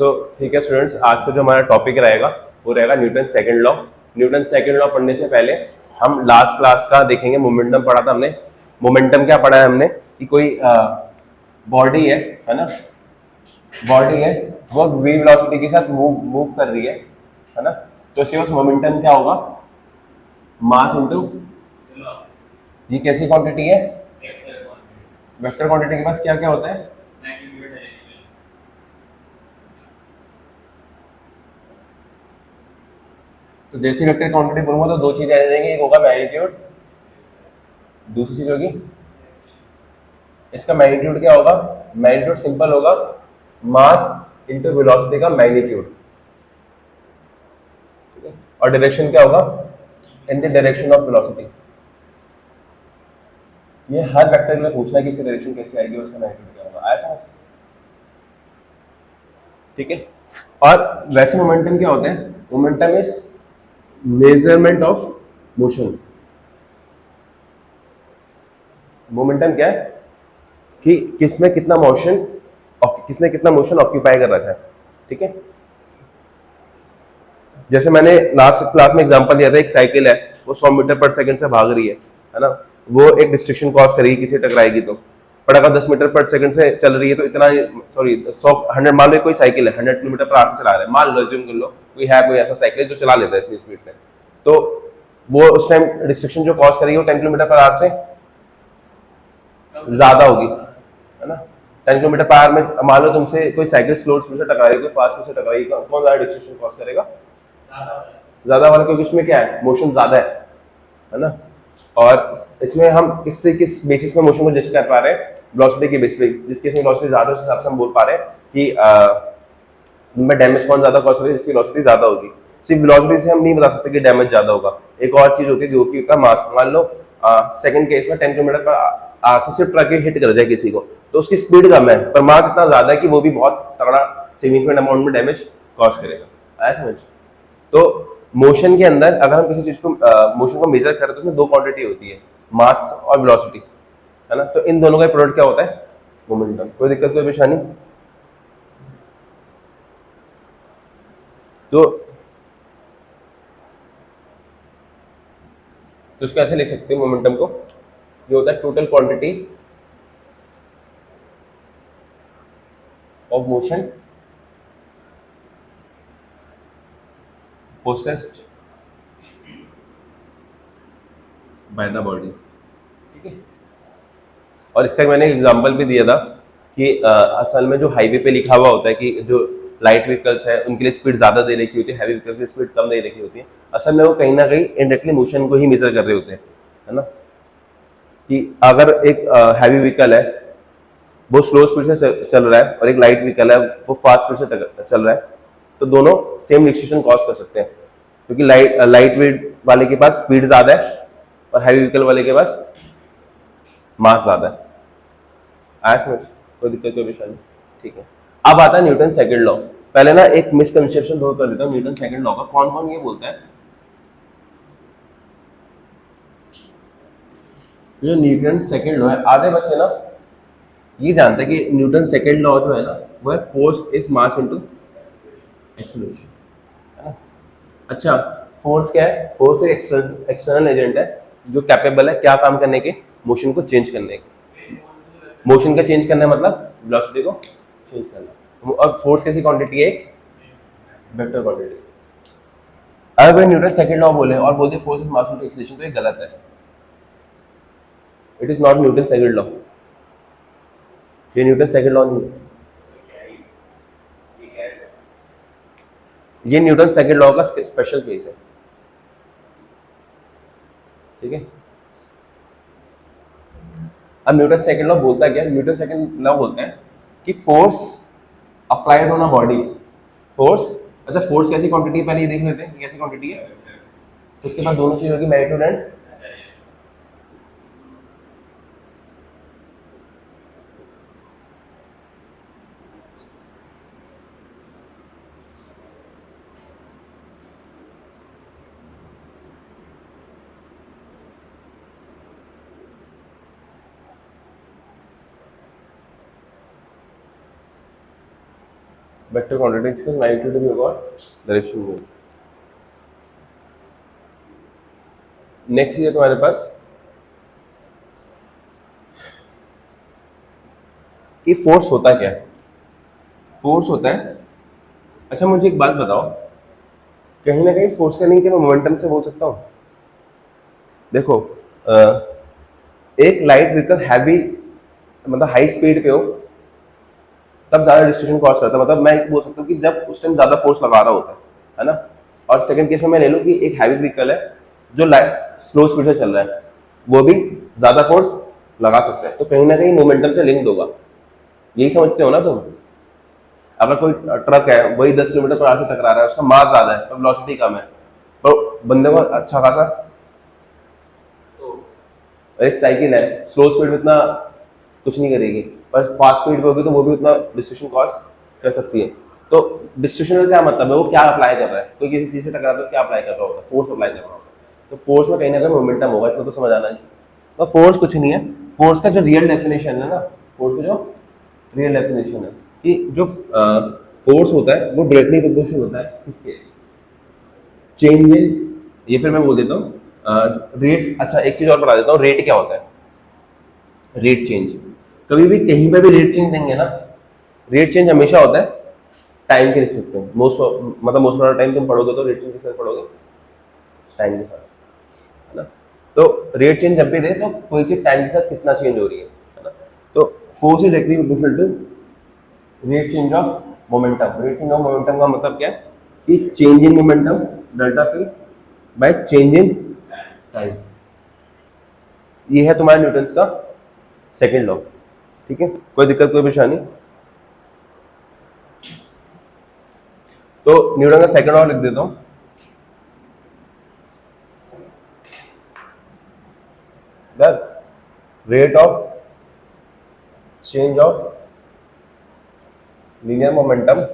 तो ठीक है स्टूडेंट्स, आज का जो हमारा टॉपिक रहेगा वो रहेगा Newton second law. Newton second law पढ़ने से पहले हम लास्ट क्लास का देखेंगे, मोमेंटम पढ़ा था हमने। मोमेंटम क्या पढ़ा है हमने कि कोई बॉडी है ना, बॉडी है, वो v वेलोसिटी के साथ मूव मूव कर रही है ना। तो इसके पास मोमेंटम क्या होगा? मास इनटू, ये कैसी क्वांटिटी है? वेक्टर क्वांटिटी के पास क्या क्या होता है? तो जैसे वेक्टर क्वांटिटी बोलूंगा तो दो चीजें आ जाएंगी, एक होगा मैग्नीट्यूड, दूसरी चीज होगी इसका मैग्नीट्यूड। क्या होगा? मैग्नीट्यूड सिंपल होगा, मास इनटू वेलोसिटी का मैग्नीट्यूड, ठीक है। और डायरेक्शन क्या होगा? In the direction of velocity. ये हर वेक्टर के लिए पूछना है कि इसकी डायरेक्शन कैसे आएगी और उसका मैग्नीट्यूड क्या होगा। आया समझ? ठीक है। और वैसे मोमेंटम क्या होता है? Momentum is measurement of motion. Momentum क्या है कि किसने कितना मोशन ऑक्यूपाई कर रखा है, ठीक है। जैसे मैंने लास्ट क्लास में एग्जांपल दिया था, एक साइकिल है, वो 100 मीटर पर सेकंड से भाग रही है ना। वो एक डिस्ट्रिक्शन क्रॉस करेगी, किसी टकराएगी तो। पर अगर 10 मीटर पर सेकंड से चल रही है तो इतना, सॉरी 100 मान लो कोई साइकिल है 100 किलोमीटर पर आवर से चला रहा है, मान लो, ज्यूम कर लो कोई ऐसा साइकिल जो चला लेता है इतनी स्पीड से, तो वो उस टाइम डिस्ट्रिक्शन जो क्रॉस करेगी वो 10 किलोमीटर पर आवर से ज्यादा होगी, है ना। 10 किलोमीटर पर आवर में मान लो तुमसे कोई साइकिल स्लो स्पीड से टकरा रही है, कोई फास्ट स्पीड से टकरा रही है, कौन ज्यादा डिस्ट्रिक्शन क्रॉस करेगा? ज्यादा वाला, क्योंकि उसमें क्या है, मोशन ज्यादा है ना। और इसमें हम किस बेसिस पे मोशन को जज कर पा रहे हैं? वेलोसिटी के बेस पे। जिस केस में वेलोसिटी ज्यादा है उस हिसाब से हम बोल पा रहे हैं कि में डैमेज कौन ज्यादा कॉज होगी, जिसकी वेलोसिटी ज्यादा होगी। सिर्फ वेलोसिटी से हम नहीं बता सकते कि डैमेज ज्यादा होगा। एक और चीज होती है जो कि मास। मान लो सेकंड केस में 10 किलोमीटर पर आवर से सिर्फ ट्रक हिट कर जाए किसी को, तो उसकी स्पीड कम है पर मास इतना ज्यादा है कि वो भी बहुत तगड़ा सिग्निफिकेंट अमाउंट में डैमेज कॉज करेगा। आया समझ? तो मोशन के अंदर अगर हम किसी चीज को मोशन को मेजर करें तो उसमें दो क्वांटिटी होती है, मास और वेलोसिटी, है ना। तो इन दोनों का प्रोडक्ट क्या होता है? मोमेंटम। कोई दिक्कत, कोई परेशानी? तो इसको ऐसे लिख सकते हैं मोमेंटम को, ये होता है total quantity of motion possessed by the body, ठीक है। और इसका मैंने एग्जांपल भी दिया था कि असल में जो हाईवे पे लिखा हुआ होता है कि जो लाइट व्हीकल्स है उनके लिए स्पीड ज्यादा दे रखी होती है, हैवी व्हीकल्स की स्पीड कम दे रखी होती है। असल में वो कहीं ना कहीं इनडायरेक्टली मोशन को ही मेजर कर रहे होते हैं, है ना। कि अगर एक हैवी व्हीकल है वो स्लो स्पीड से चल रहा है और एक लाइट व्हीकल है वो फास्ट स्पीड से चल रहा है, तो दोनों सेम डिस्ट्रीब्यूशन कॉज कर सकते हैं, क्योंकि लाइट वेट वाले के पास स्पीड ज्यादा है और हैवी व्हीकल वाले के पास मास ज्यादा है। आया समझ? कोई दिक्कत, कोई परेशानी? ठीक है। अब आता है न्यूटन सेकंड लॉ। पहले ना एक मिसकंसेप्शन दूर कर देता हूँ न्यूटन सेकंड लॉ का। कौन कौन ये बोलता है जो न्यूटन सेकंड लॉ है? आधे बच्चे ना ये जानते हैं कि न्यूटन सेकंड लॉ जो है ना वो है force is mass into acceleration, है ना। अच्छा, फोर्स क्या है? फोर्स एक एक्सटर्नल एजेंट है जो कैपेबल है क्या काम करने के? मोशन को चेंज करने के। मोशन का चेंज करना है मतलब वेलोसिटी को चेंज करना। अब फोर्स कैसी क्वांटिटी है? एक वेक्टर क्वांटिटी। अगर कोई न्यूटन सेकंड लॉ बोले और बोलते force is mass into acceleration तो ये गलत है। It is not Newton second law. ये न्यूटन सेकंड लॉ नहीं है, ये न्यूटन सेकंड लॉ का स्पेशल केस है, ठीक है। अब न्यूटन सेकंड लॉ बोलता है क्या? न्यूटन सेकंड लॉ बोलते हैं कि force applied on a body, force, अच्छा फोर्स कैसी क्वांटिटी है पहले ये देख लेते हैं कि कैसी क्वांटिटी है। तो उसके बाद दोनों चीज होगी, मैग्नीट्यूड एंड वेक्टर क्वांटिटी इसका मैग्नीट्यूड भी होगा, डायरेक्शन भी। नेक्स्ट है तुम्हारे पास कि फोर्स होता क्या है। फोर्स होता है, अच्छा मुझे एक बात बताओ, कहीं ना कहीं फोर्स का नहीं कि मैं मोमेंटम से बोल सकता हूँ। देखो एक लाइट व्हीकल हैवी मतलब हाई स्पीड पे हो तब ज्यादा डिस्ट्रीब्यूशन कॉज करता है, मतलब मैं बोल सकता हूँ कि जब उस टाइम ज्यादा फोर्स लगा रहा होता है ना। और सेकंड केस में मैं ले लूँ कि एक हैवी व्हीकल है जो स्लो स्पीड से चल रहा है, वो भी ज्यादा फोर्स लगा सकता है, तो कहीं ना कहीं मोमेंटम से लिंक होगा। यही समझते हो ना तुम। अगर कोई ट्रक है वही 10 किलोमीटर पर आवर से टकरा रहा है, उसका मास ज्यादा है पर वेलोसिटी कम है, तो बंदे को अच्छा खासा। एक साइकिल है स्लो स्पीड में इतना कुछ नहीं करेगी, पर फास्ट स्पीड पे होगी तो वो भी उतना डिस्ट्रीब्यूशन कॉज कर सकती है। तो डिस्ट्रीब्यूशन का क्या मतलब है, वो क्या अप्लाई कर रहा है, कोई किसी चीज से टकरा तो क्या अप्लाई कर रहा होगा, फोर्स अप्लाई कर रहा होगा। तो फोर्स में कहीं ना कहीं मोमेंटम होगा, इसको तो समझ आना चाहिए। तो फोर्स कुछ नहीं है, फोर्स का जो रियल डेफिनेशन है ना, फोर्स का जो रियल डेफिनेशन है कि जो फोर्स होता है वो डायरेक्टली प्रोपोर्शनल होता है किसके, चेंज इन, ये फिर मैं बोल देता हूँ रेट। अच्छा एक चीज और बता देता हूँ, रेट क्या होता है। रेट चेंज, कभी भी कहीं पे भी रेट चेंज देंगे ना, रेट चेंज हमेशा होता है टाइम के रिस्पेक्ट में। मोस्ट ऑफ द टाइम तुम पढ़ोगे तो रेट चेंज के साथ पढ़ोगे, टाइम के साथ, है ना। तो रेट चेंज जब भी दे तो कोई चीज टाइम के साथ कितना चेंज हो रही है ना। तो force is directly proportional to rate change of momentum. Rate change of momentum का मतलब क्या है कि change in momentum delta P by change in time. ये है तुम्हारे न्यूटन्स का सेकंड लॉ। ठीक है, कोई दिक्कत कोई परेशानी। तो न्यूटन का सेकंड लॉ लिख देता हूं। The rate of change of linear momentum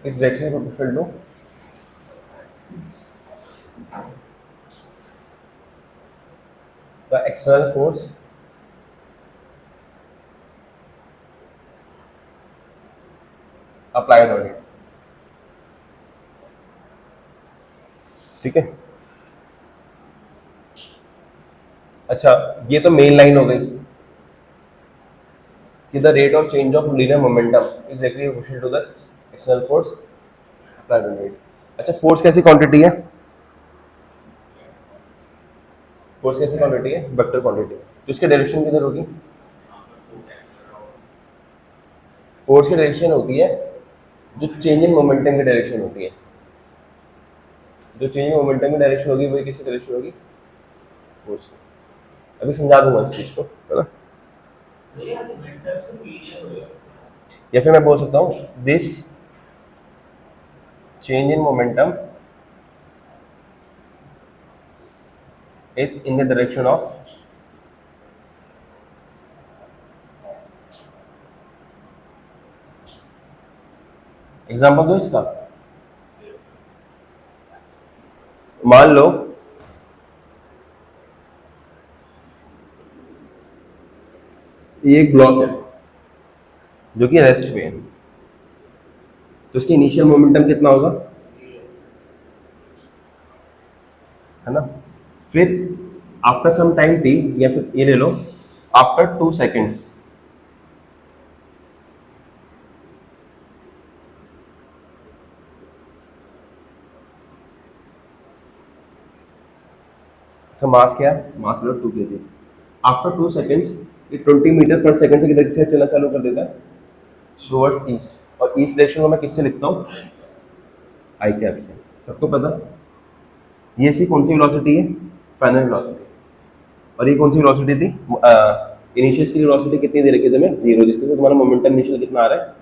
is directly proportional to the external force applied on it। ठीक है, अच्छा ये तो मेन लाइन हो गई कि the rate of change of linear momentum is directly proportional to the external force applied on it. अच्छा force कैसी क्वांटिटी है, फोर्स कैसी क्वांटिटी है, वेक्टर क्वांटिटी, तो इसकी डायरेक्शन किधर होगी। फोर्स की डायरेक्शन होती है जो चेंज इन मोमेंटम की डायरेक्शन होती है, जो चेंज इन मोमेंटम की डायरेक्शन होगी वही किसकी डायरेक्शन होगी, फोर्स की। अभी समझा दूंगा इस चीज को, है ना। या फिर मैं बोल सकता हूँ this change in momentum is in the direction of example दो इसका। मान लो ये एक ब्लॉक है जो कि रेस्ट पे है, तो इसकी इनिशियल मोमेंटम कितना होगा, है ना। फिर आफ्टर सम टाइम टी, या फिर ये ले लो आफ्टर 2 सेकेंड्स, अच्छा मास क्या है, मास लो 2 kg। आफ्टर 2 सेकेंड्स ये 20 मीटर पर सेकेंड से किधर से चलना चालू कर देता है, टुवर्ड्स ईस्ट। और ईस्ट डायरेक्शन को मैं किससे लिखता हूँ, आई कैप से, सबको पता। ये सी कौन सी वेलोसिटी है, फाइनल वेलोसिटी। और ये कौन सी वेलोसिटी थी, इनिशियल की वेलोसिटी कितनी दे रखी है तुम्हें, 0, जिसके साथ तुम्हारा मोमेंटम इनिशियल कितना आ रहा है।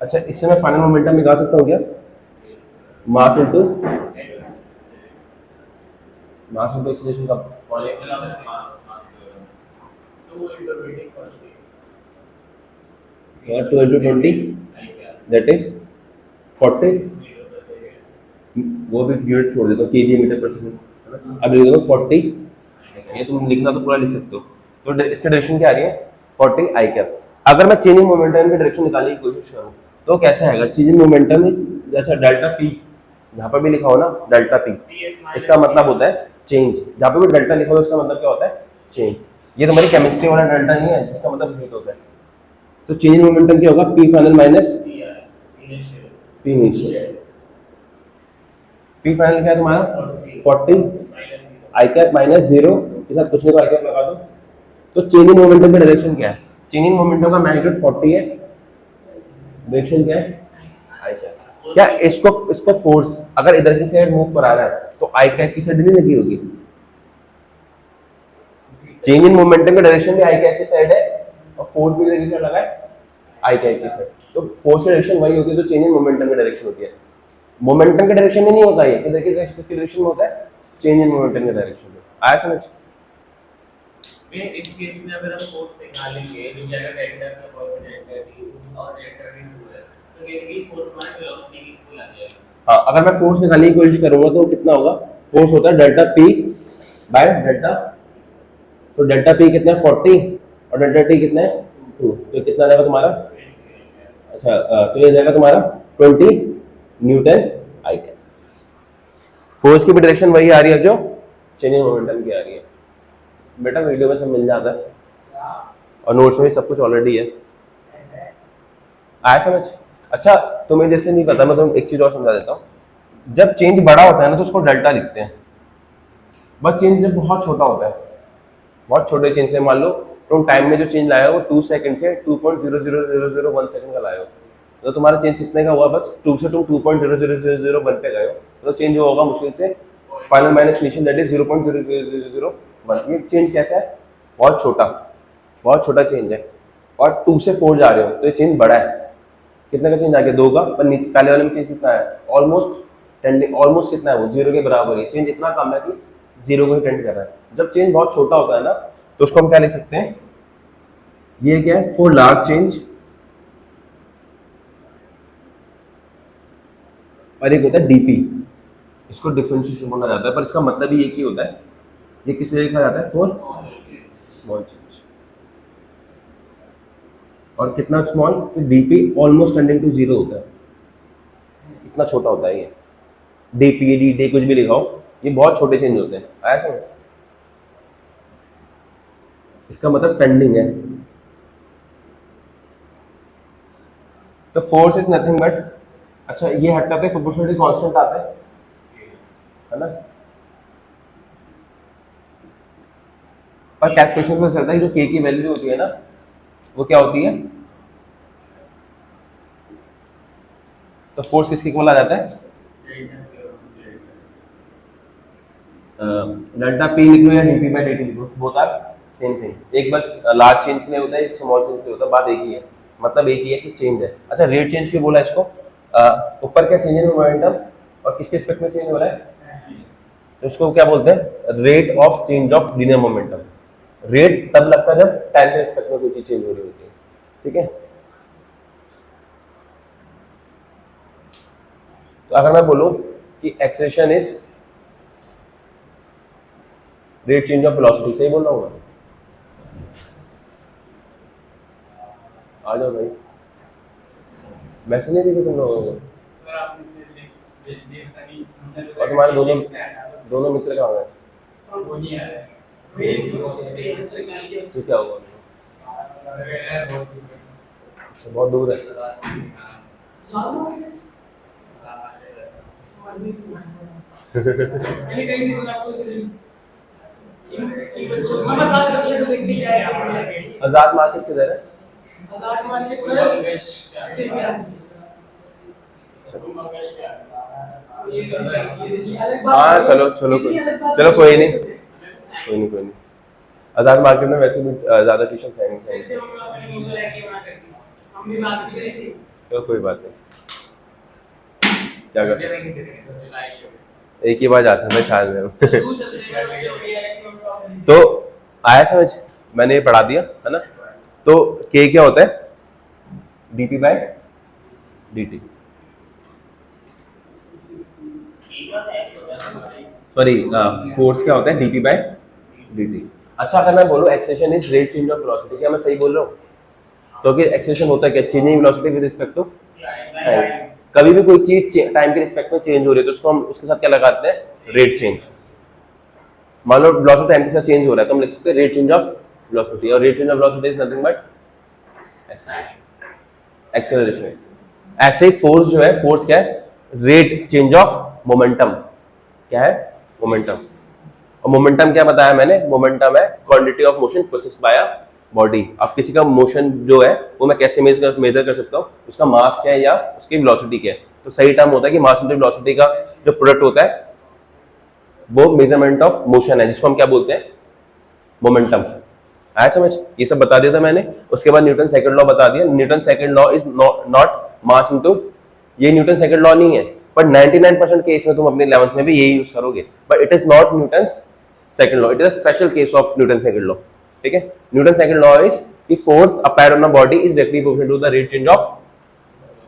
अच्छा इससे मैं फाइनल मोमेंटम निकाल सकता हूँ क्या, मास इनटू एक्सीलरेशन का 2 into 20 दैट इज 40, वो भी यूनिट छोड़ देता हूँ, केजी मीटर पर सेकंड। अब लिख दो 40 ये तुम लिखना तो पूरा लिख सकते हो। तो इसकी डायरेक्शन क्या आ रही है 40 आई कैप। अगर मैं चेंजिंग मोमेंटम की डायरेक्शन निकालने की कोशिश करूँ तो कैसा आएगा, चेंजिंग मोमेंटम इज जैसा डेल्टा पी, जहाँ पर भी लिखा हो ना डेल्टा पी, इसका मतलब होता है चेंज। जहाँ पे भी डेल्टा लिखा हो इसका मतलब क्या होता है चेंज। ये तुम्हारी केमिस्ट्री वाला डेल्टा नहीं है जिसका मतलब हीट होता है। तो चेंजिंग मोमेंटम क्या होगा, P final minus P initial. P final क्या है तुम्हारा 40 आई कैप माइनस 0 के साथ कुछ नहीं को आई कैप लगा दो। तो चेंजिंग मोमेंटम का डायरेक्शन क्या है, चेंजिंग मोमेंटम का मैग्नीट्यूड 40 है, डायरेक्शन क्या है आई कैप। क्या इसको फोर्स अगर इधर की साइड मूव करा रहा है तो आई कैप की साइड नहीं लगी होगी। चेंज इन मोमेंटम का डायरेक्शन भी आई कैप की साइड है और फोर्स भी इधर की साइड लगा है आई कैप की साइड, तो फोर्स की डायरेक्शन वही होती है जो चेंज इन मोमेंटम की डायरेक्शन होती है। मोमेंटम के डायरेक्शन में नहीं होता ये, इधर की डायरेक्शन किसकी डायरेक्शन में होता है चेंज इन मोमेंटम के डायरेक्शन में। आया समझ। इस केस में अगर हम फोर्स निकालेंगे जो जाएगा डेल्टा का और डेल्टा टी और डेल्टा टी है तो ये फोर्स हमारे वेलोसिटी की इक्वल आ जाएगा। हाँ, अगर मैं फोर्स निकालने की कोशिश करूंगा तो कितना होगा, फोर्स होता है डेल्टा पी बाय डेल्टा, तो डेल्टा पी कितना है 40 और डेल्टा टी कितना है 2, तो कितना जाएगा तुम्हारा, अच्छा तो ये जाएगा तुम्हारा 20 न्यूटन आई कैप। फोर्स की भी डायरेक्शन वही आ रही है जो चेंजिंग मोमेंटम की आ रही है। बेटा वीडियो में सब मिल जाता है और नोट्स में भी सब कुछ ऑलरेडी है। आया समझ। अच्छा तुम्हें जैसे नहीं पता, मैं तुम्हें एक चीज और समझा देता हूँ। जब चेंज बड़ा होता है ना तो उसको डेल्टा लिखते हैं, बस चेंज जब बहुत छोटा होता है, बहुत छोटे चेंज से, मान लो तुम टाइम में जो चेंज लाया हो वो 2 सेकंड से 2.00001 सेकंड का लाए हो, तो तुम्हारा चेंज कितने का हुआ, बस 2 से तुम 2.00001 पे गए हो, तो चेंज होगा मुश्किल से final minus initial that is 0.00001। ये चेंज कैसा है, बहुत बहुत छोटा चेंज है, और 2 से 4 जा रहे हो तो ये चेंज बड़ा है। कितने का चेंज आ गया 2 का, पर पहले वाले में चेंज कितना है ऑलमोस्ट टेंडिंग, ऑलमोस्ट कितना है वो 0 के बराबर है। चेंज इतना कम है कि 0 को ही टेंड कर रहा है। जब चेंज बहुत छोटा होता है ना तो उसको हम क्या लिख सकते हैं, ये क्या है फॉर लार्ज चेंज, और एक होता है डीपी, इसको डिफरेंशिएशन बोला जाता है, पर इसका मतलब भी एक ही होता है। ये किसे लिखा जाता है फॉर स्मॉल चेंज, और कितना स्मॉल, तो डीपी ऑलमोस्ट टेंडिंग टू 0 होता है, इतना छोटा होता है ये। डीपी डी डी कुछ भी लिखाओ, ये बहुत छोटे चेंज होते हैं। आया समझ। इसका मतलब टेंडिंग है। तो फोर्स इज नथिंग बट, अच्छा ये हट करके प्रोपोर्शनलिटी कांस्टेंट आता है ना, पर कैलकुलेशन में चलता है जो के की वैल्यू होती है ना वो क्या होती है, तो फोर्स किसके इक्वल आ जाता है, डेल्टा पी लिख लो या डीपी बाय डीटी लिख लो, बोथ आर सेम थिंग। एक बस लार्ज चेंज के लिए होता है, एक स्मॉल चेंज के लिए होता है, बात एक ही है, मतलब एक ही है कि चेंज है। अच्छा रेट चेंज क्यों बोला इसको, ऊपर क्या चेंज इन मोमेंटम और किसके रिस्पेक्ट में चेंज हो रहा है, तो इसको क्या बोलते हैं rate of change of linear momentum. Rate तब लगता है जब टाइम के रिस्पेक्ट में कोई चीज चेंज हो रही होती है, ठीक है। तो अगर मैं बोलूं कि acceleration is rate change of velocity, सही बोल रहा हूँ मैं, आ जाओ भाई, मैसेज नहीं दिखे तुम लोगों को, सर आपने लिंक्स भेज दिए ताकि और तुम्हारे दोनों मित्र कहाँ गए, वो नहीं आ रहा है मेरे सिस्टम से निकाल के ये क्या हुआ, बहुत दूर है। मैंने कहीं नहीं सुना आपको से इन बच्चों मैं बता रहा हूं देख नहीं जाए आप आजाद मार्केट किधर है, आजाद मार्केट सर से गया हाँ चलो चलो कोई नहीं। आजाद मार्केट में वैसे भी ज्यादा ट्यूशन है नहीं, हम भी बात भी चली थी तो कोई बात नहीं, क्या कर एक ही बार जाते हैं छाल में तो आया समझ, मैंने ये पढ़ा दिया है ना। तो के क्या होता है DP by DT, sorry force क्या होता है डीपी बाय dt। अच्छा, अगर मैं बोलूँ acceleration is rate change of velocity, क्या मैं सही बोल रहा हूँ? क्योंकि एक्सेलेरेशन होता है क्या, changing velocity with respect to time. कभी भी कोई चीज टाइम के रिस्पेक्ट में चेंज हो रही है तो उसको हम उसके साथ क्या लगाते हैं, रेट चेंज। मान लो वेलोसिटी टाइम के साथ चेंज हो रहा है तो हम लिख सकते हैं रेट चेंज ऑफ वेलोसिटी, और rate change of velocity is nothing but acceleration. Acceleration. ऐसे ही फोर्स जो है, फोर्स क्या है, रेट चेंज ऑफ मोमेंटम। क्या है, मोमेंटम। और मोमेंटम क्या बताया मैंने, मोमेंटम है quantity of motion processed bye a body. अब किसी का मोशन जो है वो मैं कैसे मेजर कर सकता हूँ, उसका मास क्या है या उसकी वेलोसिटी क्या है। तो सही टर्म होता है कि मास इंटू वेलोसिटी का जो प्रोडक्ट होता है वो मेजरमेंट ऑफ मोशन है, जिसको हम क्या बोलते हैं, मोमेंटम। आया समझ? ये सब बता दिया था मैंने। उसके बाद न्यूटन सेकंड लॉ बता दिया। Newton second law is not mass into, ये न्यूटन सेकंड लॉ नहीं है, पर 99% केस में तुम अपने 11th में भी यही यूज करोगे, but it is not Newton second law, it is a special case of Newton second law. ठीक है, न्यूटन सेकंड लॉ इज कि force applied on a body is directly proportional to the rate change of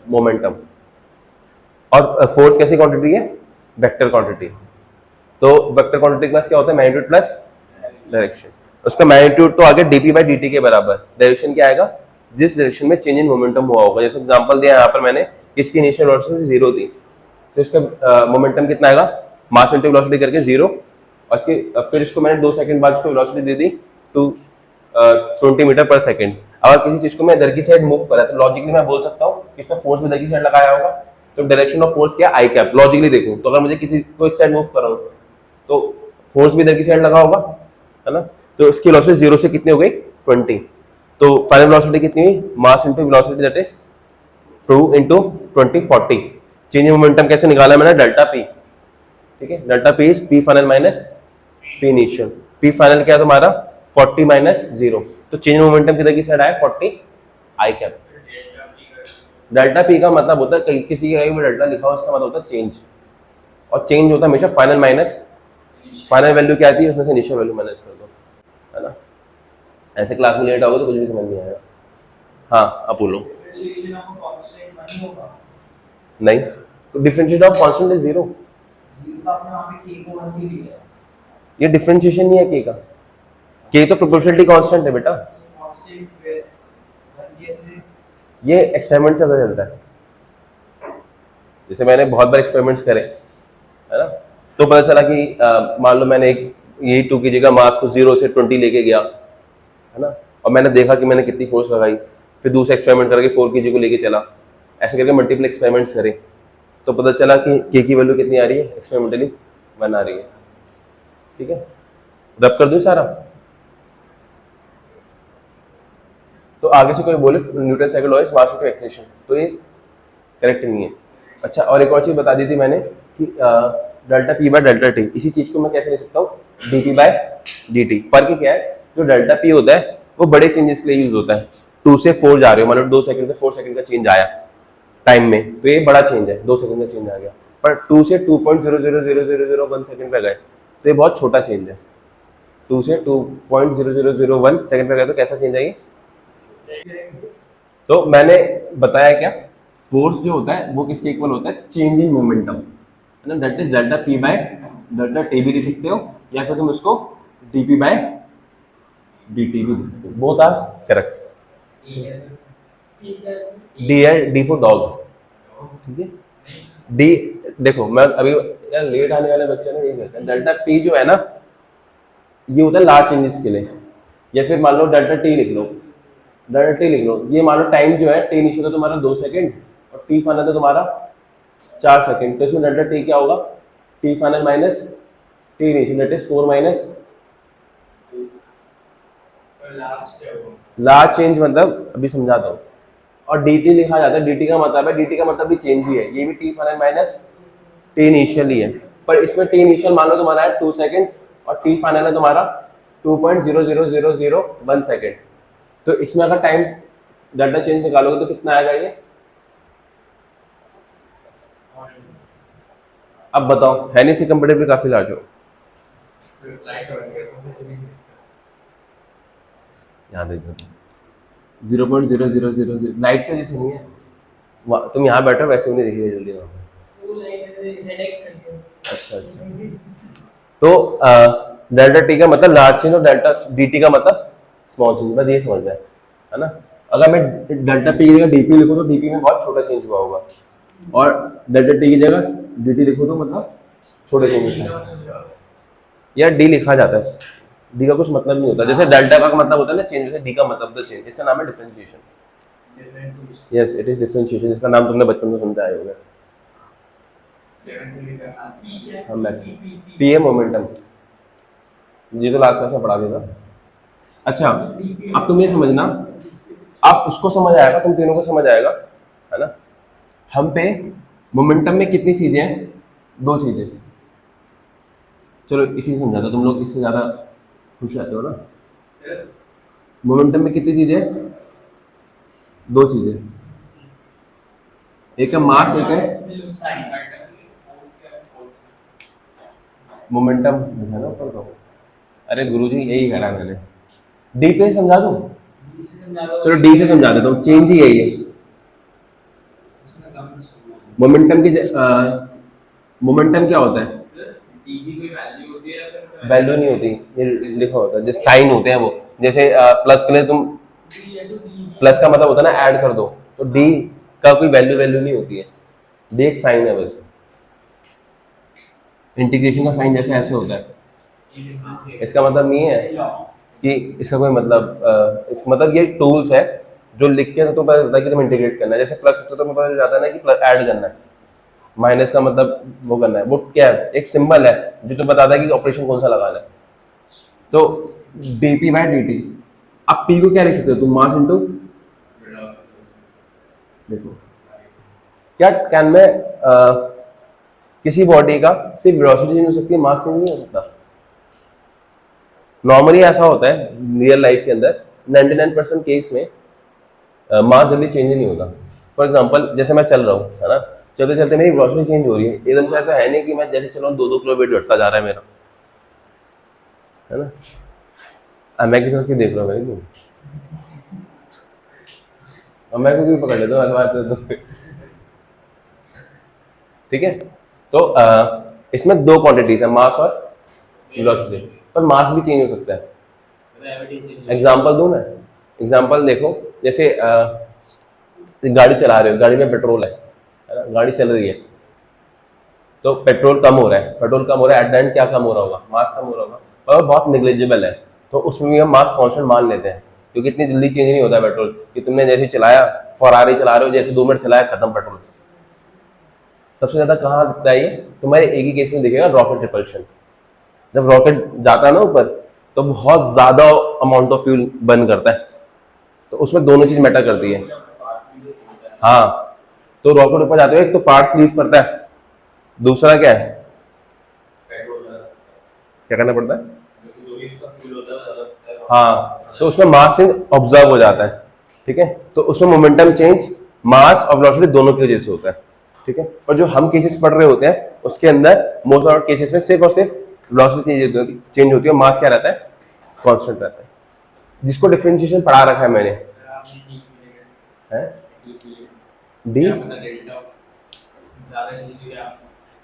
momentum. और force कैसी quantity है, vector quantity. तो vector quantity के पास क्या होता है, मैग्नीट्यूड प्लस डायरेक्शन। उसका मैग्नीट्यूड तो आगे डीपी बाई डी टी के बराबर, डायरेक्शन क्या आएगा, जिस डायरेक्शन में चेंज इन मोमेंटम हुआ होगा। जैसे एग्जांपल दिया यहाँ पर मैंने, इसकी इनिशियल वेलोसिटी 0 थी, तो इसका मोमेंटम कितना आएगा, मास इनटू वेलोसिटी करके 0, और इसके फिर इसको मैंने 2 सेकंड बाद इसको वेलोसिटी दे दी टू 20 मीटर पर सेकंड। अगर किसी चीज को मैं इधर की साइड मूव करा तो लॉजिकली मैं बोल सकता हूँ कि इसमें फोर्स भी इधर की साइड लगाया होगा, तो डायरेक्शन ऑफ फोर्स क्या, आई कैप। लॉजिकली देखूं तो अगर मुझे किसी को इस साइड मूव कर रहा हूं तो फोर्स भी इधर की साइड लगा होगा, है ना। तो इसकी वेलोसिटी 0 से कितनी हो गई, 20। तो फाइनल वेलोसिटी कितनी हुई, mass into velocity that is 2 into 20 40। Change in momentum कैसे निकाला मैंने, डेल्टा पी। ठीक है, delta P is P final minus P initial. P final क्या है तुम्हारा, 40 माइनस 0। तो चेंज इन मोमेंटम किधर की साइड आया, 40 आई कैप। डेल्टा पी का मतलब होता है किसी के भी डेल्टा लिखा हो उसका मतलब होता है चेंज, और चेंज होता है हमेशा फाइनल माइनस, फाइनल वैल्यू क्या आती है उसमें से इनिशियल वैल्यू माइनस कर दो, है ना। ऐसे क्लास में लेट आओगे तो कुछ भी समझ नहीं आएगा। हाँ, आप बोलो। नहीं, तो डिफरेंशिएशन ऑफ कांस्टेंट इज 0। ये डिफरेंशिएशन नहीं है के का, के तो प्रोपोर्शनलिटी कांस्टेंट है बेटा, ये एक्सपेरिमेंट से पता चलता है। जैसे मैंने बहुत बार एक्सपेरिमेंट्स करे, है ना, तो पता चला कि मान लो मैंने एक यही 2 की जगह मास को 0 से 20 लेके गया, है ना, और मैंने देखा कि मैंने कितनी फोर्स लगाई, फिर दूसरा एक्सपेरिमेंट करके 4 kg को लेके चला, ऐसे करके मल्टीपल एक्सपेरिमेंट्स करे, तो पता चला कि के की वैल्यू कितनी आ रही है, एक्सपेरिमेंटली 1 आ रही है। ठीक है, रब कर दूं सारा। तो आगे से कोई बोले Newton second law is mass into acceleration, तो ये करेक्ट नहीं है। अच्छा, और एक और चीज बता दी थी मैंने कि delta P by delta T, इसी चीज को मैं कैसे ले सकता हूँ, D P by D T. फर्क क्या है, जो डेल्टा पी होता है वो बड़े चेंजेस के लिए यूज होता है। 2 से 4 जा रहे हो, मतलब 2 सेकंड से 4 सेकंड का चेंज आया टाइम में, तो ये बड़ा चेंज है, 2 सेकंड का चेंज आ गया। पर 2 से 2.0000001 सेकंड पे गए तो ये बहुत छोटा चेंज है। 2 से 2.0001 सेकंड पे गए तो कैसा चेंज है। तो मैंने बताया क्या, फोर्स जो होता है वो किसके इक्वल होता है, चेंज इन मोमेंटम, है ना, that is delta P by delta T भी लिख सकते हो, या फिर तुम उसको डीपी बाय डीटी भी लिख सकते हो। Both are correct. डी है, डी फॉर डॉग। ठीक है, डी देखो, मैं अभी यार लेट आने वाले बच्चे ना यही कहते हैं, डेल्टा पी जो है ना ये होता है लार्ज चेंजेस के लिए, या फिर मान लो डेल्टा टी लिख लो, डेल्टा टी लिख लो। ये मान लो टाइम जो है, टी इनिशियल है तुम्हारा 2 सेकंड और टी फाइनल है तुम्हारा 4 सेकंड, तो इसमें डेल्टा टी क्या होगा, T final minus T initial that is 4 minus large change, मतलब अभी समझाता हूँ। और dt लिखा जाता है, dt का मतलब है, dt का मतलब भी चेंज ही है, ये भी T final minus T initial ही है, पर इसमें टी इनिशियल मान लो तुम्हारा है 2 सेकंड्स और टी फाइनल है तुम्हारा 2.00001 सेकंड। तो इसमें अगर टाइम डेल्टा चेंज निकालोगे तो कितना आएगा ये, अब बताओ, है नहीं इसकी कंपेरेटिव काफी लार्ज हो, याद है 0.0000 लाइट का जैसे नहीं है, तुम यहाँ बैठो वैसे भी नहीं दिखेगा जल्दी वहाँ पे। अच्छा अच्छा, तो डेल्टा टी का मतलब लार्ज चेंज और डेल्टा डी टी का मतलब स्मॉल चेंज, बस ये समझना है ना। अगर मैं डेल्टा पी की जगह डीपी लिखूँ तो डीपी में बहुत छोटा चेंज हुआ होगा, और डेल्टा टी की जगह डी लिखो तो मतलब छोटे चेंजेस है। या डी लिखा जाता है, डी का कुछ मतलब नहीं होता। जैसे डेल्टा का मतलब होता है ना चेंज, जैसे डी का मतलब होता है चेंज। इसका नाम है differentiation. Yes, it is differentiation. इसका नाम तुमने बचपन में सुनते आए होंगे। हम पी है मोमेंटम, ये तो लास्ट क्लास में पढ़ा दिया था। अच्छा, अब तुम ये समझना, आप उसको समझ आएगा, तुम तीनों को समझ आएगा, है ना। हम पे मोमेंटम में कितनी चीजें हैं? दो चीजें। चलो इसी से समझाता, तुम लोग इससे ज्यादा खुश रहते हो ना। मोमेंटम में कितनी चीजें हैं? दो चीजें, एक है मास, एक है मोमेंटम। है ना ऊपर तो, अरे गुरुजी यही करा मैंने। डी पे समझा दूं? चलो डी से समझा देता हूँ। चेंज ही यही है। मोमेंटम की मोमेंटम क्या होता है? वैल्यू नहीं होती, ये लिखा होता है, जैसे साइन होते हैं वो। जैसे प्लस के लिए तुम, प्लस का मतलब होता है ना ऐड कर दो, तो डी का कोई वैल्यू नहीं होती है, डी एक साइन है बस। इंटीग्रेशन का साइन जैसे ऐसे होता है, इसका मतलब नहीं है कि इसका कोई मतलब इसका मतलब ये टूल्स है जो लिख के तो पता चलता है कि तुम इंटीग्रेट करना है। जैसे प्लस होता है तो पता चल जाता है ना कि ऐड करना है, माइनस का मतलब वो करना है। वो क्या है? एक सिंबल है जो तो बताता है कि ऑपरेशन कौन सा लगाना है। तो डीपी बाय डी। अब पी को क्या लिख सकते हो तुम? मास इंटू, देखो क्या कैन में किसी बॉडी का सिर्फ वेलोसिटी चेंज हो सकती है, मास चेंज नहीं हो सकता। नॉर्मली ऐसा होता है रियल लाइफ के अंदर 99% केस में मास जल्दी चेंज नहीं होता। फॉर एग्जांपल जैसे मैं चल रहा हूँ, है ना, चलते चलते मेरी वेलोसिटी चेंज हो रही है एकदम से। ऐसा है नहीं कि मैं जैसे चल रहा हूँ 2-2 किलोमीटर घटता जा रहा है मेरा, है ना। मैं किसी की देख रहा हूँ भाई, मैं को भी पकड़ लेता हूँ। ठीक है, तो इसमें दो क्वांटिटीज है, मास और वेलोसिटी, पर मास भी चेंज हो सकता है। एग्जांपल दूं ना, एग्जांपल देखो, जैसे गाड़ी चला रहे हो, गाड़ी में पेट्रोल है ना, गाड़ी चल रही है, तो पेट्रोल कम हो रहा है, एट द एंड क्या कम हो रहा होगा? मास कम हो रहा होगा, और बहुत निग्लिजिबल है। तो उसमें भी हम मास कांस्टेंट मान लेते हैं, क्योंकि इतनी जल्दी चेंज नहीं होता पेट्रोल कि तुमने जैसे चलाया, फरारी चला रहे हो, जैसे 2 मिनट चलाया खत्म पेट्रोल। सबसे ज्यादा कहाँ दिखता है ये? तुम्हारे एक ही केस में दिखेगा, रॉकेट रिपल्शन। जब रॉकेट जाता है ना ऊपर, तो बहुत ज्यादा अमाउंट ऑफ फ्यूल बर्न करता है, तो उसमें दोनों चीज मैटर करती है। हाँ, तो रॉकेट ऊपर जाते हुए एक तो पार्ट्स लीव करता है, दूसरा क्या है, क्या करना पड़ता है? हाँ, तो उसमें मास चेंज ऑब्जर्व हो जाता है। ठीक है, तो उसमें मोमेंटम चेंज मास और वेलोसिटी दोनों की वजह से होता है। ठीक है, और जो हम केसेस पढ़ रहे होते हैं उसके अंदर मोस्ट ऑफ केसेस में सिर्फ और सिर्फ वेलोसिटी चेंज होती है, मास क्या रहता है? कांस्टेंट रहता है। जिसको डिफरेंशिएशन पढ़ा रखा है मैंने, है डी।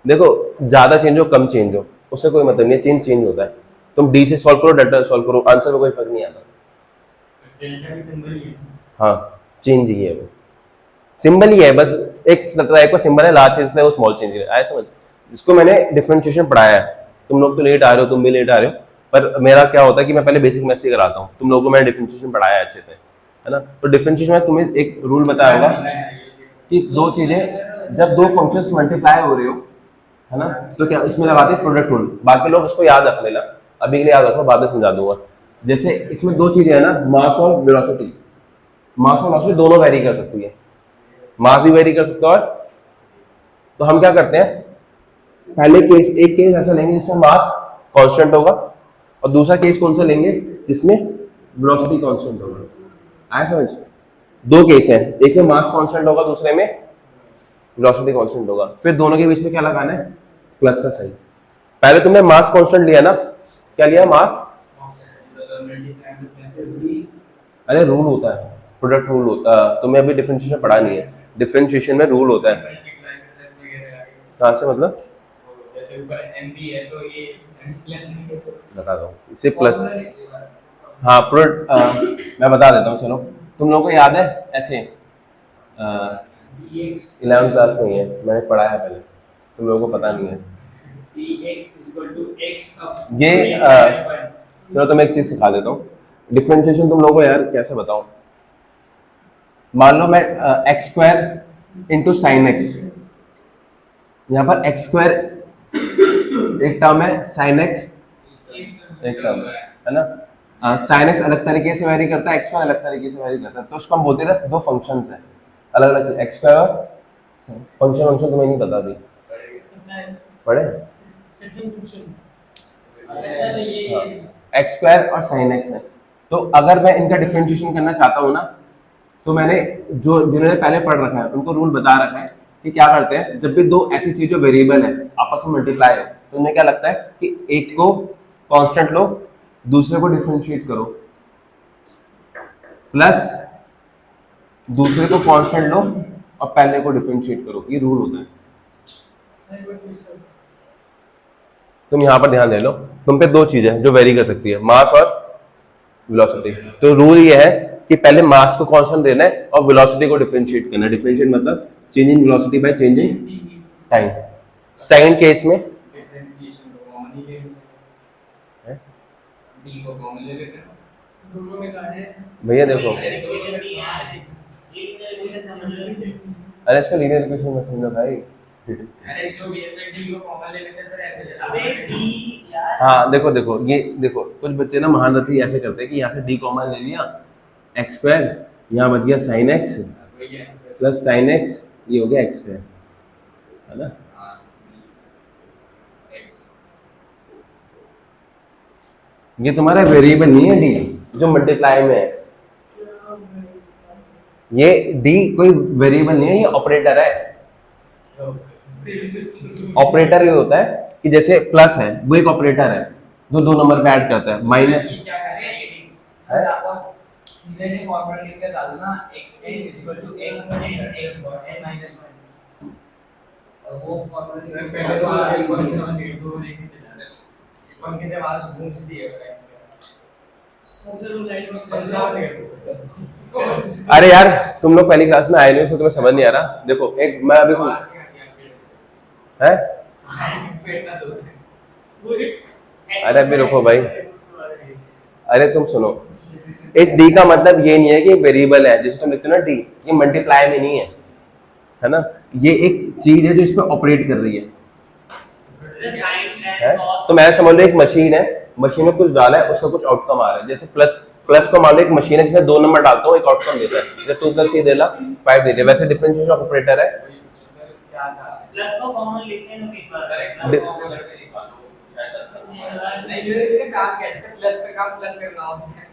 देखो ज्यादा चेंज हो कम चेंज हो उससे कोई मतलब नहीं है, चेंज होता है। तुम डी से सॉल्व करो, डेल्टा सॉल्व करो, आंसर में कोई फर्क नहीं आता। हाँ, चेंज ही है, वो सिंबल ही है, बस एक टाइप का सिंबल है, लार्ज चेंज है वो स्मॉल चेंज है, आया समझ। जिसको मैंने डिफरेंशिएशन पढ़ाया है, तुम लोग तो लेट आ रहे हो, तुम भी लेट आ रहे हो, पर मेरा क्या होता है कि मैं पहले बेसिक मैथ्स ही कराता हूँ, तुम लोगों को मैंने डिफरेंशिएशन पढ़ाया है अच्छे से, है ना। तो डिफरेंशिएशन में तुम्हें एक रूल बताया होगा कि दो चीजें जब दो फंक्शंस मल्टीप्लाई हो रहे हो, है ना, तो क्या इसमें लगाते हैं प्रोडक्ट रूल। बाकी लोग इसको याद रख लेना, अभी के लिए याद रखो, बाद में समझा दूंगा। जैसे इसमें दो चीजें है ना, मास और वेलोसिटी। मास और वेलोसिटी दोनों वेरी कर सकती है, मास भी वेरी कर सकता है। और तो हम क्या करते हैं, पहले केस, एक केस ऐसा लेंगे जिसमें मास कांस्टेंट होगा, और दूसरा केस कौन सा लेंगे जिसमें वेलोसिटी कांस्टेंट होगा। आया समझ? दो केस है, एक में मास कांस्टेंट होगा, दूसरे में वेलोसिटी कांस्टेंट होगा। फिर दोनों के बीच में क्या लगाना है? प्लस का साइन। पहले तुमने मास कांस्टेंट लिया ना, क्या लिया? मास। अरे रूल होता है, प्रोडक्ट रूल होता है, तुम्हें अभी डिफरेंशिएशन पढ़ा नहीं है, डिफरेंशिएशन में रूल होता है। कहाँ से मतलब? जैसे ऊपर mp है तो ये m प्लस m कैसे बता दो इसे प्लस। हाँ मैं बता देता हूँ, चलो तुम लोगों को याद है ऐसे dx 11th क्लास में ही है, मैंने पढ़ा है पहले, तुम लोगों को पता नहीं है dx x अब ये। चलो तुम्हें एक चीज सिखा देता हूँ, डिफरेंशिएशन तुम लोगों को यार कैसे बताऊं। मान लो मैं x square into sine x, यहाँ पर एक्स स्क्वायर एक टर्म है, साइन एक्स एक टर्म है ना। साइन एक्स अलग तरीके से वेरी करता है, एक्स स्क्वायर अलग तरीके से वेरी करता है, तो उसको हम बोलते हैं दो फंक्शंस हैं अलग अलग, एक्स स्क्वायर और फंक्शन तुम्हें नहीं पता अभी, पढ़े एक्स स्क्वायर और साइन एक्स है। तो अगर मैं इनका डिफरेंशिएशन करना चाहता हूँ ना, तो मैंने जिन्होंने पहले पढ़ रखा है उनको रूल बता रखा है कि क्या करते हैं, जब भी दो ऐसी चीज जो वेरिएबल है आपस में मल्टीप्लाई है, तो उन्हें क्या लगता है कि एक को कांस्टेंट लो, दूसरे को डिफरेंशिएट करो, प्लस दूसरे को कांस्टेंट लो और पहले को डिफरेंशिएट करो, ये रूल होता है। तुम यहाँ पर ध्यान दे लो, तुम पे दो चीजें जो वेरी कर सकती है, मास और वेलोसिटी। तो रूल ये है कि पहले मास को कांस्टेंट देना है और वेलोसिटी को डिफरेंशिएट करना है। डिफरेंशिएट मतलब change in velocity by change in time. Second case में डिफरेंशिएशन को कॉमन ही ले लेते हैं, d को कॉमन ले लेते हैं, दोनों में कहा है भैया देखो, अरे इसको लीनियर इक्वेशन मत समझो भाई। अरे जो भी ऐसे d को कॉमन ले लेते हैं फिर ऐसे जैसे अबे d यार, हाँ देखो देखो ये देखो, कुछ बच्चे ना महारथी ऐसे करते हैं कि यहाँ से d कॉमन ले लिया, एक्स स्क्वायर यहाँ बच गया sine x plus sine x, ये हो गया एक्स स्क्वायर, है ना। ये तुम्हारा वेरिएबल नहीं है d जो मल्टीप्लाई में है, ये d कोई वेरिएबल नहीं है, ये ऑपरेटर है। ऑपरेटर ये होता है कि जैसे प्लस है वो एक ऑपरेटर है जो दो नंबर पे ऐड करता है, माइनस क्या करें है आपको सीधे ने फॉर्मूला लिख के डाल देना x n x n minus 1 और वो फॉर्मूला से पहले तो वन के से आज घूम सी दिए अरे यार तुम लोग पहली क्लास में आए नहीं हो तो तुम्हें समझ नहीं आ रहा। देखो एक मैं अभी है, अरे अभी रुको भाई, अरे तुम सुनो, इस d का मतलब ये नहीं है कि वेरिएबल है जैसे तुम लिखते हो ना d, ये मल्टीप्लाई में नहीं है ना, ये एक चीज है जो इस पे ऑपरेट कर रही है। तो मैं समझ लो एक मशीन है, मशीन में कुछ डाला है उसका कुछ आउटकम आ रहा है, जैसे प्लस को मान लो एक मशीन है जिसमें दो नंबर डालता हूँ एक आउटकम देता है, जैसे 2 + 3 देला 5 देते, वैसे डिफरेंशिएशन ऑपरेटर है। प्लस को कॉमन लेते हैं ना पेपर नहीं सर, इसका काम क्या है, जैसे प्लस का काम प्लस करना होता है,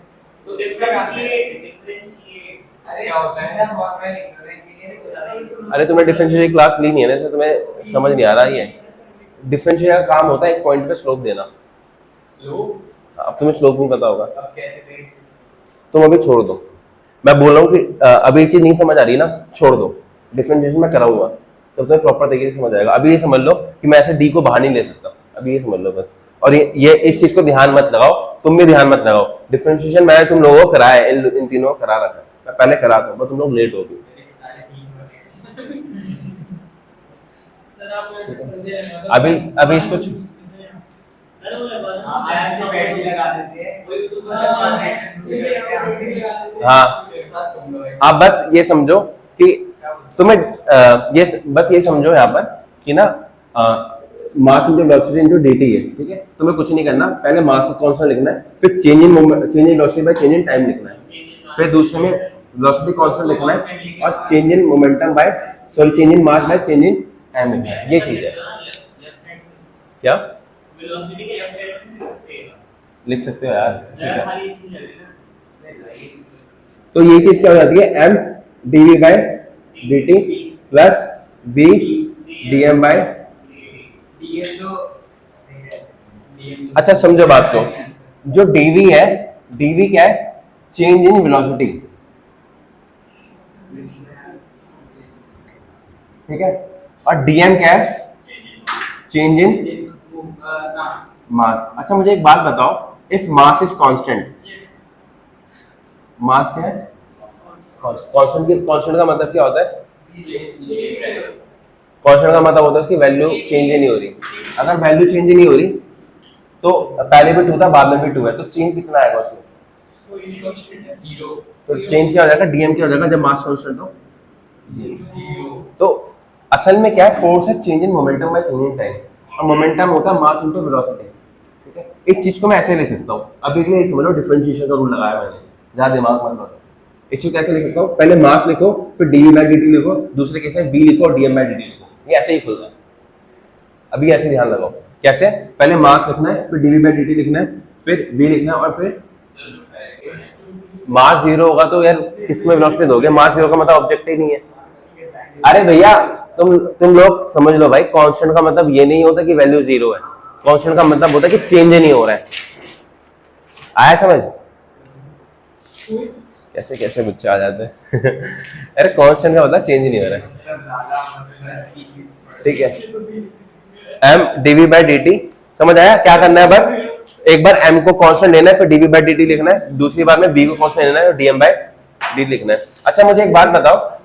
तो इसका डिफरेंशिएट अरे क्या होता है ना, फॉर्मूला लिख रहे हैं। अरे तुमने डिफरेंशिएशन क्लास ली नहीं है ना, इसलिए तुम्हें समझ नहीं आ रहा है। डिफरेंशिएशन का काम होता है एक पॉइंट पे स्लोप देना। स्लोप? अब तुम्हें स्लोप नहीं पता होगा, अब कैसे दें? तुम अभी छोड़ दो, मैं बोल रहा हूँ कि अभी ये चीज नहीं समझ आ रही ना, छोड़ दो, डिफरेंशिएशन मैं कराऊंगा तब तुम्हें प्रॉपर तरीके से समझ आएगा। अभी ये समझ लो कि मैं ऐसे डी को बाहर नहीं ले सकता, अभी ये समझ लो बस। और ये इस चीज को ध्यान मत लगाओ, तुम भी ध्यान मत लगाओ। डिफरेंशिएशन मैंने तुम लोगों को कराया है, इन तीनों को करा रखा है, मैं पहले करा था, बस तुम लोग लेट हो गए। अभी इसको हाँ, आप बस ये समझो कि तुम्हें बस ये समझो यहाँ पर कि ना mass into velocity into dt है, ठीक है। तुम्हें कुछ नहीं करना, पहले मास को कांस्टेंट लिखना है, फिर change in velocity by change in time लिखना है, फिर दूसरे में वेलोसिटी कांस्टेंट लिखना है और change in momentum bye change in mass by change in time लिखना है। ये चीज है क्या, वेलोसिटी के लेफ्ट साइड लिख सकते हो यार, ठीक है। खाली चीज लग रही है तो ये चीज क्या हो जाती है, m dv by dt plus v dm by. अच्छा समझो बात को, जो dv है, dv क्या है, चेंज इन वेलोसिटी, ठीक है, और dm क्या है, चेंज इन मास। अच्छा मुझे एक बात बताओ, इफ मास इज कांस्टेंट, मास क्या है? कांस्टेंट का मतलब क्या होता है? कांस्टेंट का मतलब होता है उसकी वैल्यू चेंज ही नहीं हो रही। अगर वैल्यू चेंज ही नहीं हो रही तो पहले भी 2 था बाद में भी 2 है, तो चेंज कितना आएगा उसमें? तो चेंज क्या हो जाएगा? डीएम क्या हो जाएगा जब मास कांस्टेंट हो? तो असल में क्या है, फोर्स है change in momentum bye change in time, और मोमेंटम होता है मास इनटू वेलोसिटी। ठीक है, इस चीज को मैं ऐसे ले सकता हूँ, अभी के लिए समझ लो डिफरेंशिएशन का रूल लगाया मैंने, ज्यादा दिमाग मत लगाओ। इस चीज को कैसे लिख सकता हूँ, पहले मास लिखो, फिर डीवी बाई डी टी लिखो, दूसरे केस में वी लिखो और डीएम बाई डी टी लिखो, ये ऐसे ही खुल रहा है। अभी ऐसे ध्यान लगाओ, कैसे? पहले मास लिखना है, फिर डीवी बाई डी टी लिखना है, फिर वी लिखना है, और फिर मास 0 होगा तो यार किसमें वेलोसिटी दोगे? मास 0 का मतलब ऑब्जेक्ट ही नहीं है। अरे भैया तुम लोग समझ लो भाई, कांस्टेंट का मतलब ये नहीं होता कि वैल्यू 0 है, कांस्टेंट का मतलब होता है कि चेंज नहीं हो रहा है। आया समझ? कैसे कैसे बच्चे आ जाते हैं अरे कांस्टेंट का मतलब चेंज नहीं हो रहा है, ठीक है। m dv बाई dt, समझ आया? क्या करना है, बस एक बार m को कांस्टेंट लेना है, फिर dv बाई dt लिखना है, दूसरी बार में v को कांस्टेंट लेना है और dm बाई dt लिखना है। अच्छा मुझे एक बात बताओ,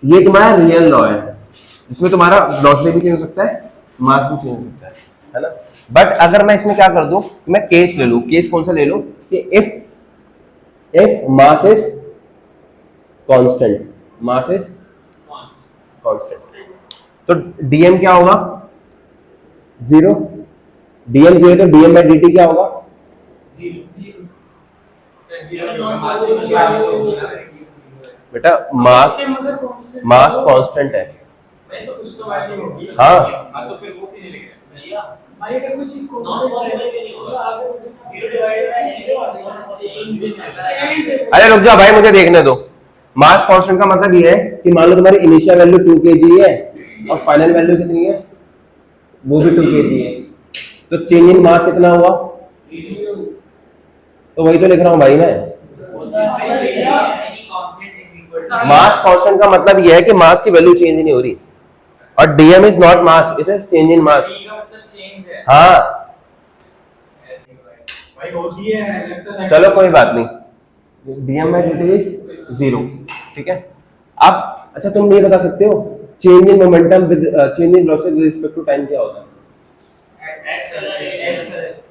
ये तुम्हारा रियल लॉ है जिसमें तुम्हारा वेलोसिटी भी चेंज हो सकता है, मास भी चेंज हो सकता है ना? बट अगर मैं इसमें क्या कर दूं, मैं केस ले लूं, केस कौन सा ले लूं कि if mass is constant, mass is constant, तो डीएम क्या होगा? 0, डीएम 0, तो डीएम बाई dt क्या होगा? बेटा मास कांस्टेंट है। हाँ तो फिर वो क्यों नहीं लिख रहे? भाई अगर कोई चीज अरे रुक जाओ भाई, मुझे देखने दो। मास कांस्टेंट का मतलब ये है कि मान लो तुम्हारी इनिशियल वैल्यू 2 kg है और फाइनल वैल्यू कितनी है? वो भी 2 kg है, तो चेंज इन मास कितना हुआ? तो वही तो लिख रहा हूँ भाई मैं। मास कांस्टेंट का मतलब ये है कि मास की वैल्यू चेंज नहीं हो रही, और DM is not mass, it is change in mass. हाँ चलो कोई बात नहीं, डीएम बाई dt इज 0, ठीक है। अब अच्छा तुम ये बता सकते हो change in momentum with change in velocity with respect to time क्या होता है?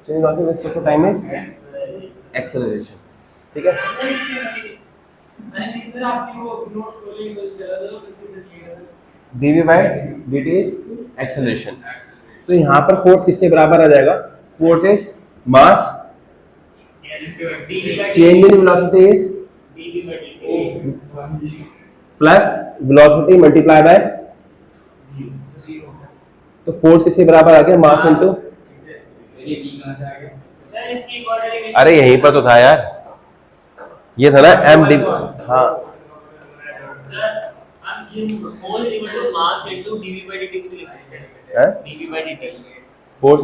Change in velocity with respect to time is acceleration, ठीक है। dv by dt is acceleration, तो यहाँ पर फोर्स किसके बराबर आ जाएगा? Force is mass change in velocity is plus velocity multiply by, तो फोर्स किसके बराबर आ गया? मास इनटू, अरे यहीं पर तो था यार, ये था ना m d। हाँ force is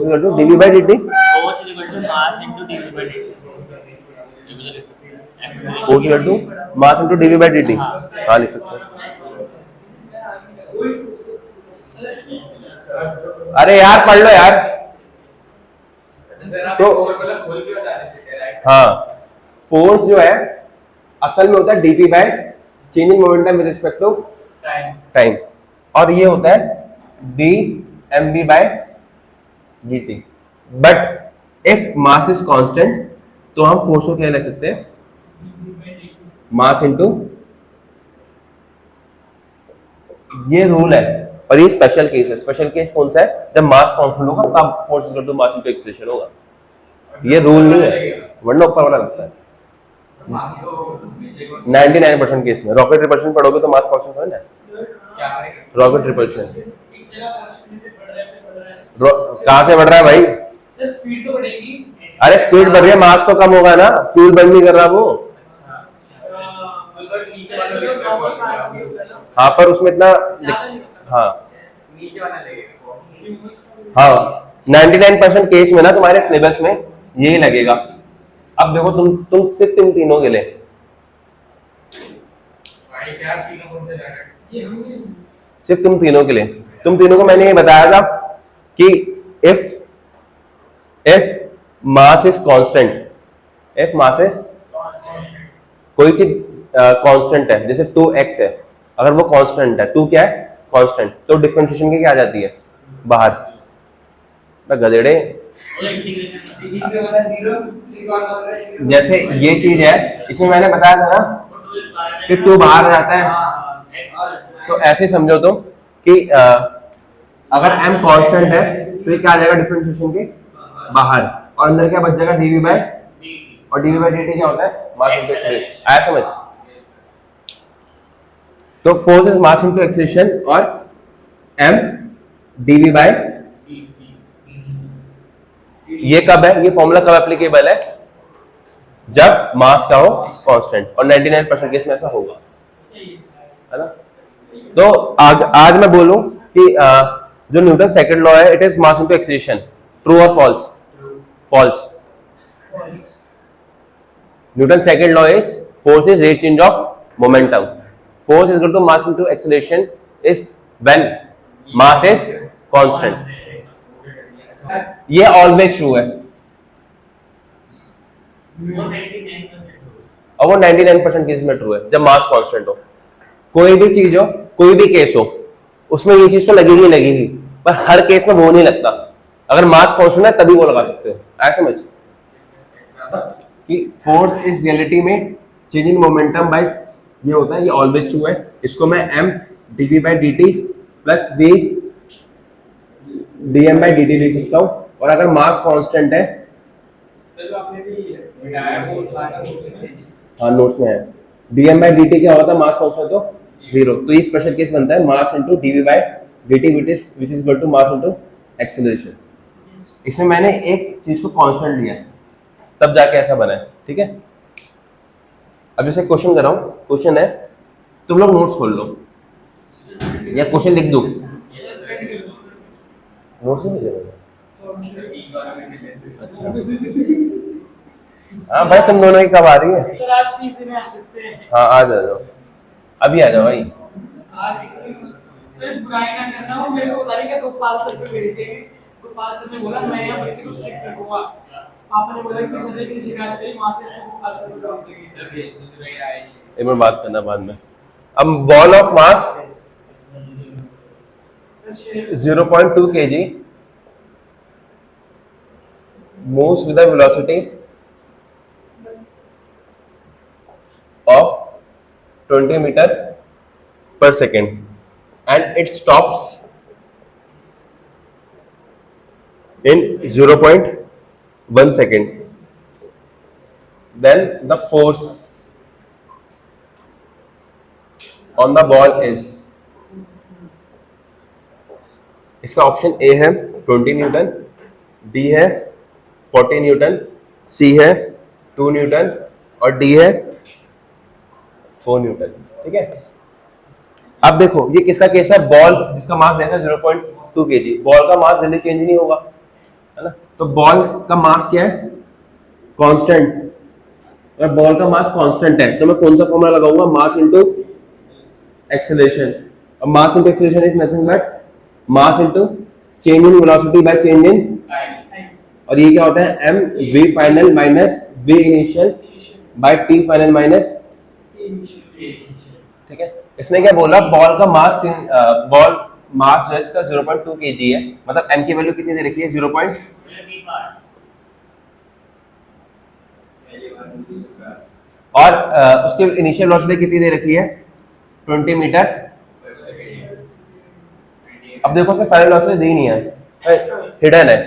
equal to dv by dt, force is equal to mass into dv by dt। हाँ लिख सकते हैं। अरे यार पढ़ लो यार। तो हाँ फोर्स जो है असल में होता है dp by change in momentum with respect to time, और ये होता है dmv by dt। But if mass is constant तो हम फोर्स को क्या ले सकते हैं? मास इनटू, ये रूल है, और ये स्पेशल केस है। स्पेशल केस कौन सा है? जब मास कांस्टेंट होगा तब force equal to mass into acceleration होगा। ये रूल नहीं है, वरना ऊपर वाला लगता है। 99% केस में रॉकेट रिपल्शन पढ़ोगे तो मास कांस्टेंट है ना, रॉकेट रिपल्शन कहां से बढ़ रहा है भाई? स्पीड तो बढ़ेगी। अरे स्पीड बढ़ रही है, मास तो कम होगा ना, फ्यूल बर्न नहीं कर रहा वो। हाँ पर उसमें इतना, हाँ हाँ 99% केस में ना तुम्हारे सिलेबस में यही लगेगा। अब देखो तुम सिर्फ तुम तीनों के लिए, सिर्फ तुम तीनों के लिए, तुम तीनों को मैंने ये बताया था कि if mass is constant, if mass is कोई चीज कांस्टेंट है, जैसे 2x है, अगर वो कांस्टेंट है, 2 क्या है कांस्टेंट, तो डिफरेंशिएशन की क्या आ जाती है बाहर, ना गधेड़े। जैसे ये चीज है, इसमें मैंने बताया था ना कि 2 बाहर आ जाता है, तो ऐसे समझो तुम कि अगर m कांस्टेंट है तो ये क्या आ जाएगा डिफरेंशिएशन के बाहर, और अंदर क्या बच जाएगा dv बाय, और dv बाय dt क्या होता है मास इनटू एक्सीलरेशन। आया समझ? तो force is mass into acceleration और m dv बाय, ये कब है, ये फॉर्मूला कब एप्लीकेबल है, जब मास का हो कांस्टेंट, और 99% केस में ऐसा होगा, है ना। तो आज मैं बोलूं कि जो न्यूटन सेकंड लॉ है, it is mass into acceleration, true और false? False. Newton second law is force is rate change of momentum, force is equal to mass into acceleration is when mass is constant. ये always true है, और वो 99% case में true है जब mass constant हो। कोई भी चीज हो, कोई भी केस हो, उसमें ये चीज तो लगेगी, पर हर केस में वो नहीं लगता। अगर मास कांस्टेंट है तभी वो लगा सकते हो। ऐसा समझ कि फोर्स इज रियलिटी में चेंज इन मोमेंटम बाय, ये होता है, ये ऑलवेज ट्रू है। इसको मैं m dv by dt plus v dm by dt लिख सकता हूं। और अगर मास कांस्टेंट है, सर आपने भी बताया वो हाँ नोट्स में है, dm बाय dt क्या होता है मास कांस्टेंट तो 0, तो ये स्पेशल केस बनता है mass into dv by dt which is equal to mass into acceleration. इसमें मैंने एक चीज को कांस्टेंट लिया है, तब जाके ऐसा बना है, ठीक है। अब जैसे क्वेश्चन कर रहा हूं, क्वेश्चन है, तुम लोग नोट्स खोल लो या क्वेश्चन लिख दूं, नोट्स में भेजेगा। अच्छा हाँ भाई, तुम दोनों की कब आ रही है? सर आज फीस देने आ सकते हैं। हाँ आ जाओ, अभी आ जाओ भाई। आज सर बुराई ना करना हो, मेरे को बता रही कि गोपाल सर को भेज देंगे। गोपाल सर ने बोला मैं यहाँ बच्चे को स्ट्रिक्ट रखूंगा। पापा ने बोला कि सर की शिकायत करी, वहां से इसको गोपाल सर को भेज देंगे। सर भेज दो तो मेरा आएगी, एक बार बात करना बाद में। अब ball of mass 0.2 kg moves with a velocity of 20 meter per second and it stops in 0.1 second. Then the force on the ball is, इसका ऑप्शन ए है 20 न्यूटन, बी है 40 न्यूटन, सी है 2 न्यूटन और डी है 4 Newton, ठीक है। अब देखो ये किसका केस है, बॉल जिसका मास देना 0.2 kg, बॉल का मास जल्दी चेंज नहीं होगा, है ना। तो बॉल का मास क्या है, कांस्टेंट। अगर बॉल का मास कांस्टेंट है तो मैं कौन सा फॉर्मूला लगाऊंगा, मास इनटू एक्सेलरेशन। अब mass into acceleration is nothing but mass into change in velocity by change in, और ये क्या होता है m v final minus v initial by t final minus, ठीक है। इसने क्या बोला, बॉल का मास, बॉल मास जो है इसका 0.2 kg है, मतलब m की वैल्यू कितनी दे रखी है 0. और उसके इनिशियल वेलोसिटी कितनी दे रखी है 20 मीटर। अब देखो उसमें फाइनल वेलोसिटी दी नहीं है, हिडन है।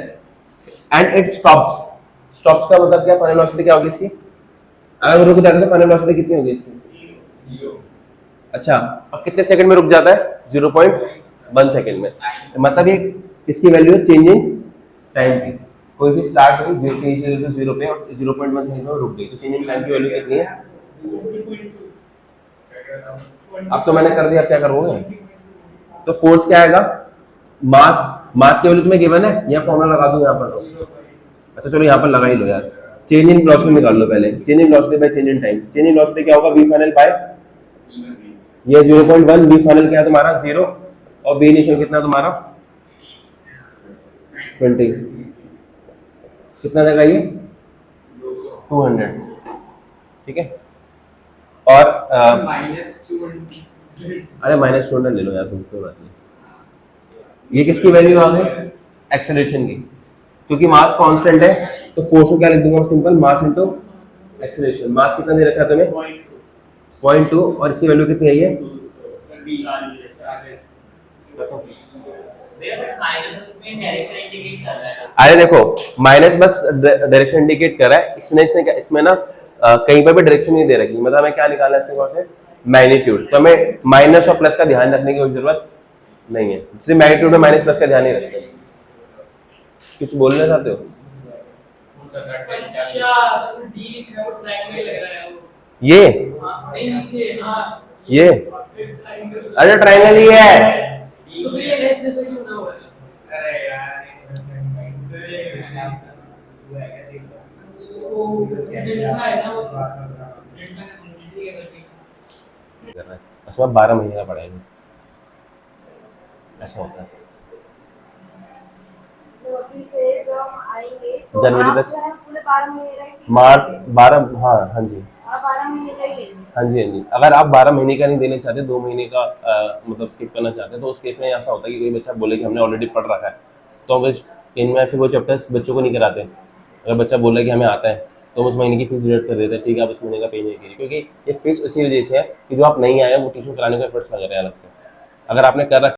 एंड इट स्टॉप्स, स्टॉप्स का मतलब क्या, फाइनल वेलोसिटी क्या होगी इसकी, अगर रुक जाता है तो फाइनल वेलोसिटी कितनी होगी इसकी 0। अच्छा, अब कितने सेकंड में रुक जाता है 0.1 सेकंड में, मतलब ये किसकी वैल्यू है, चेंज इन टाइम की। कोई भी स्टार्ट हुई 0 पे और 0.1 सेकंड में रुक गई, तो चेंज इन टाइम की वैल्यू कितनी है। अब तो मैंने कर दिया, अब क्या करोगे, तो फोर्स क्या आएगा, मास की वैल्यू तुम्हें गिवन है, यह फॉर्मूला लगा दूं यहाँ पर तो। अच्छा चलो यहाँ पर लगा ही लो यार, चेंज इन वेलोसिटी निकाल लो पहले, change in velocity by change in time. Change in velocity क्या होगा, v फाइनल बाय ये 0.1, v फाइनल क्या है तुम्हारा 0 और v इनिशियल कितना तुम्हारा 20 कितना देगा ये 200 ठीक है। और अरे माइनस 200 ले लो यार तुम, कोई बात नहीं। ये किसकी वैल्यू आ गई एक्सेलरेशन की, क्योंकि मास कांस्टेंट है तो फोर्स को क्या लिख दूंगा सिंपल मास इनटू एक्सेलरेशन। मास कितना दे रखा है तुम्हें 0.2 और इसकी वैल्यू कितनी आई है अरे देखो माइनस बस डायरेक्शन इंडिकेट कर रहा है, इसने क्या इसमें ना कहीं पर भी डायरेक्शन नहीं दे रखी, मतलब हमें क्या निकालना है इससे से मैग्नीट्यूड। तो हमें माइनस और प्लस का ध्यान रखने की कोई जरूरत नहीं है, सिर्फ मैग्नीट्यूड में माइनस प्लस का ध्यान नहीं रखते। कुछ बोलना चाहते हो? अच्छा डी है वो ट्रायंगल लग रहा है वो, ये नहीं नीचे हाँ ये ट्रायंगल। अरे ट्रायंगल ही है तो फिर ये ऐसे ऐसे क्यों ना हुआ है? अरे यार वो डेल्टा है ना, वो डेल्टा का कम्युनिटी है करके। कर रहा है उसमें 12 महीने का पड़ेगा, ऐसा होता है। तो अभी से जो हम आएंगे तो जनवरी आप तक जो है पूरे 12 महीने का ही फीस मार्च लेंगे। 12 हाँ जी आप 12 महीने का ही लेंगे। हाँ जी। अगर आप 12 महीने का नहीं देना चाहते 2 महीने का मतलब स्किप करना चाहते हैं तो उस केस में ऐसा होता है कि कोई बच्चा बोले कि हमने ऑलरेडी पढ़ रखा है तो हम इनमें फिर वो चैप्टर्स बच्चों को नहीं कराते। अगर बच्चा बोले कि हमें आता है तो हम उस महीने की फीस डिडक्ट कर देते हैं, ठीक है आप इस महीने का पे नहीं कीजिए, क्योंकि ये फीस उसी वजह से है कि जो आप नहीं आए वो ट्यूशन कराने का एफर्ट्स लग रहे हैं अलग से। अगर आपने कर रखा